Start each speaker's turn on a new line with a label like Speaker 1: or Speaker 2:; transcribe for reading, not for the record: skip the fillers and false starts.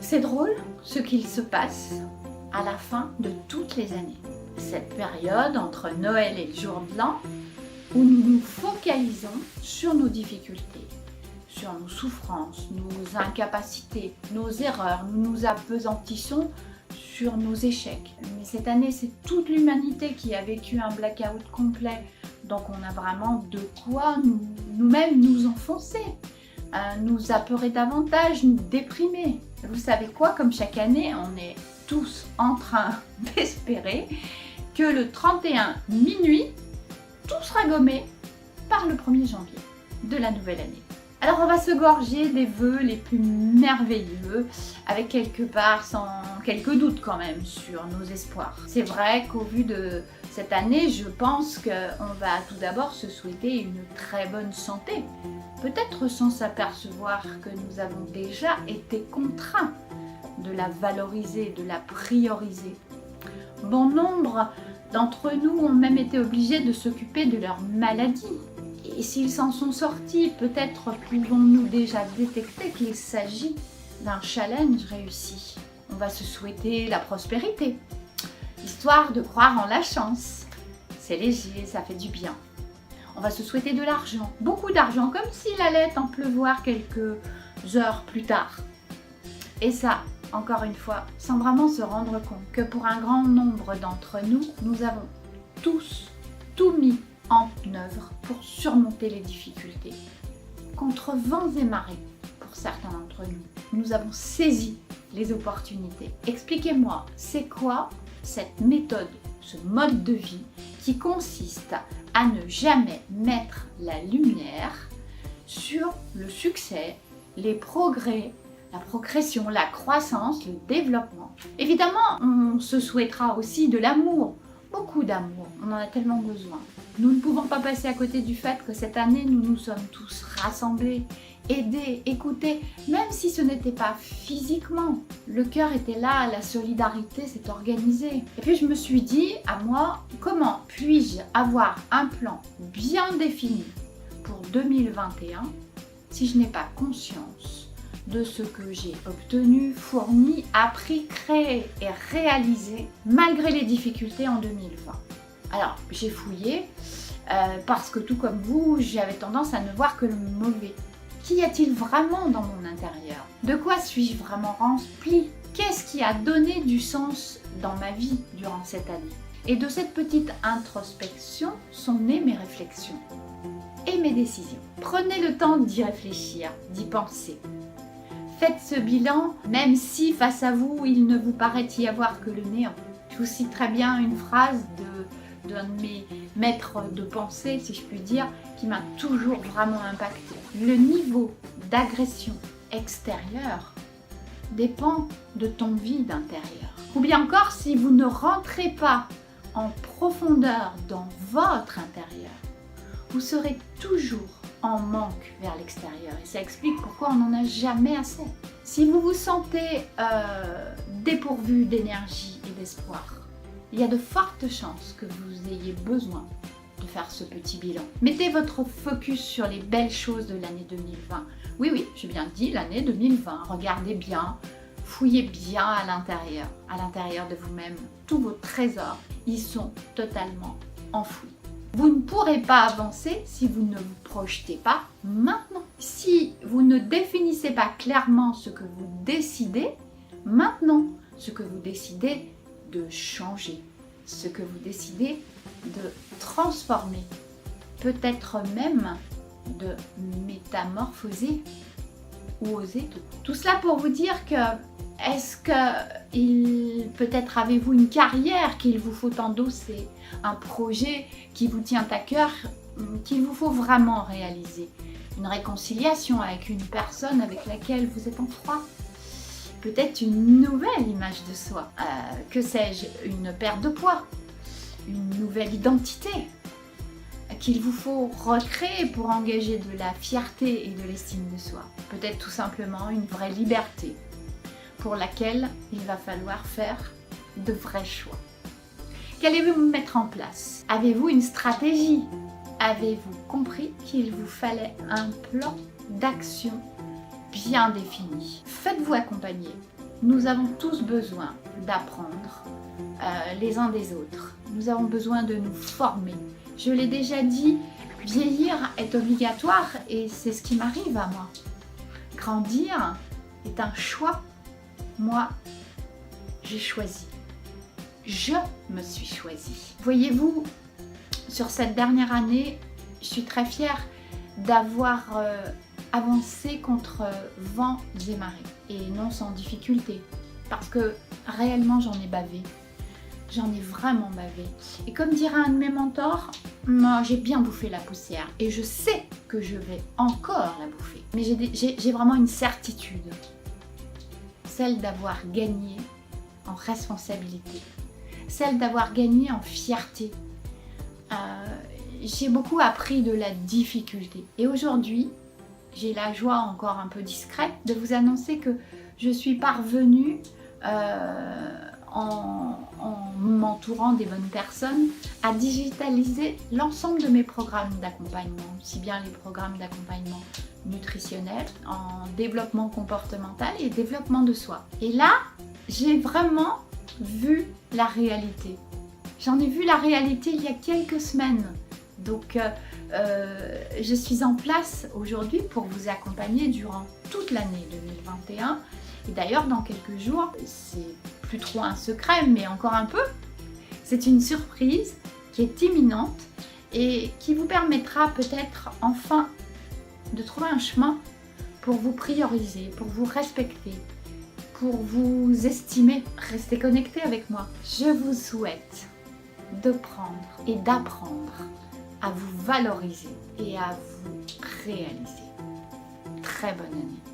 Speaker 1: C'est drôle ce qu'il se passe à la fin de toutes les années. Cette période entre Noël et le jour de l'an où nous nous focalisons sur nos difficultés, sur nos souffrances, nos incapacités, nos erreurs, nous nous appesantissons sur nos échecs. Mais cette année, c'est toute l'humanité qui a vécu un blackout complet. Donc on a vraiment de quoi nous-mêmes nous enfoncer, nous apeurer davantage, nous déprimer. Vous savez quoi, comme chaque année, on est tous en train d'espérer que le 31 minuit, tout sera gommé par le 1er janvier de la nouvelle année. Alors on va se gorger des vœux les plus merveilleux, avec quelque part sans quelques doutes quand même sur nos espoirs. C'est vrai qu'au vu de cette année, je pense qu'on va tout d'abord se souhaiter une très bonne santé, peut-être sans s'apercevoir que nous avons déjà été contraints de la valoriser, de la prioriser. Bon nombre d'entre nous ont même été obligés de s'occuper de leur maladie. Et s'ils s'en sont sortis, peut-être pouvons-nous déjà détecter qu'il s'agit d'un challenge réussi. On va se souhaiter la prospérité, histoire de croire en la chance. C'est léger, ça fait du bien. On va se souhaiter de l'argent, beaucoup d'argent, comme s'il allait en pleuvoir quelques heures plus tard. Et ça, encore une fois, sans vraiment se rendre compte que pour un grand nombre d'entre nous, nous avons tous tout mis en œuvre pour surmonter les difficultés. Contre vents et marées, pour certains d'entre nous, nous avons saisi les opportunités. Expliquez-moi, c'est quoi cette méthode, ce mode de vie qui consiste à ne jamais mettre la lumière sur le succès, les progrès, la progression, la croissance, le développement. Évidemment, on se souhaitera aussi de l'amour, beaucoup d'amour, on en a tellement besoin. Nous ne pouvons pas passer à côté du fait que cette année, nous nous sommes tous rassemblés, aidés, écoutés, même si ce n'était pas physiquement. Le cœur était là, la solidarité s'est organisée. Et puis je me suis dit à moi, comment puis-je avoir un plan bien défini pour 2021 si je n'ai pas conscience de ce que j'ai obtenu, fourni, appris, créé et réalisé malgré les difficultés en 2020. Alors, j'ai fouillé parce que tout comme vous, j'avais tendance à ne voir que le mauvais. Qu'y a-t-il vraiment dans mon intérieur? De quoi suis-je vraiment remplie? Qu'est-ce qui a donné du sens dans ma vie durant cette année? Et de cette petite introspection sont nées mes réflexions et mes décisions. Prenez le temps d'y réfléchir, d'y penser. Faites ce bilan, même si face à vous, il ne vous paraît y avoir que le néant. Je vous cite très bien une phrase d'un de mes maîtres de pensée, si je puis dire, qui m'a toujours vraiment impacté. Le niveau d'agression extérieure dépend de ton vide intérieur. Ou bien encore, si vous ne rentrez pas en profondeur dans votre intérieur, vous serez toujours en manque vers l'extérieur. Et ça explique pourquoi on n'en a jamais assez. Si vous vous sentez dépourvu d'énergie et d'espoir, il y a de fortes chances que vous ayez besoin de faire ce petit bilan. Mettez votre focus sur les belles choses de l'année 2020. Oui, j'ai bien dit l'année 2020. Regardez bien, fouillez bien à l'intérieur de vous-même. Tous vos trésors, ils sont totalement enfouis. Vous ne pourrez pas avancer si vous ne vous projetez pas maintenant. Si vous ne définissez pas clairement ce que vous décidez maintenant, ce que vous décidez de changer, ce que vous décidez de transformer, peut-être même de métamorphoser ou oser tout. Tout cela pour vous dire que est-ce que peut-être avez-vous une carrière qu'il vous faut endosser, un projet qui vous tient à cœur, qu'il vous faut vraiment réaliser, une réconciliation avec une personne avec laquelle vous êtes en froid, peut-être une nouvelle image de soi, que sais-je, une perte de poids, une nouvelle identité qu'il vous faut recréer pour engager de la fierté et de l'estime de soi, peut-être tout simplement une vraie liberté pour laquelle il va falloir faire de vrais choix. Qu'allez-vous mettre en place? Avez-vous une stratégie? Avez-vous compris qu'il vous fallait un plan d'action bien défini? Faites-vous accompagner. Nous avons tous besoin d'apprendre les uns des autres. Nous avons besoin de nous former. Je l'ai déjà dit, vieillir est obligatoire et c'est ce qui m'arrive à moi. Grandir est un choix. Moi, j'ai choisi. Je me suis choisie. Voyez-vous, sur cette dernière année, je suis très fière d'avoir avancé contre vents et marées. Et non sans difficulté. Parce que réellement, j'en ai bavé. J'en ai vraiment bavé. Et comme dirait un de mes mentors, moi, j'ai bien bouffé la poussière. Et je sais que je vais encore la bouffer. Mais j'ai vraiment une certitude. Celle d'avoir gagné en responsabilité. Celle d'avoir gagné en fierté. J'ai beaucoup appris de la difficulté. Et aujourd'hui, j'ai la joie encore un peu discrète de vous annoncer que je suis parvenue en m'entourant des bonnes personnes à digitaliser l'ensemble de mes programmes d'accompagnement, aussi bien les programmes d'accompagnement nutritionnel, en développement comportemental et développement de soi. Et là, j'ai vraiment vu la réalité. J'en ai vu la réalité il y a quelques semaines. Donc, je suis en place aujourd'hui pour vous accompagner durant toute l'année 2021. Et d'ailleurs, dans quelques jours, c'est plus trop un secret, mais encore un peu, c'est une surprise qui est imminente et qui vous permettra peut-être enfin de trouver un chemin pour vous prioriser, pour vous respecter, pour vous estimer. Restez connectés avec moi. Je vous souhaite de prendre et d'apprendre à vous valoriser et à vous réaliser. Très bonne année.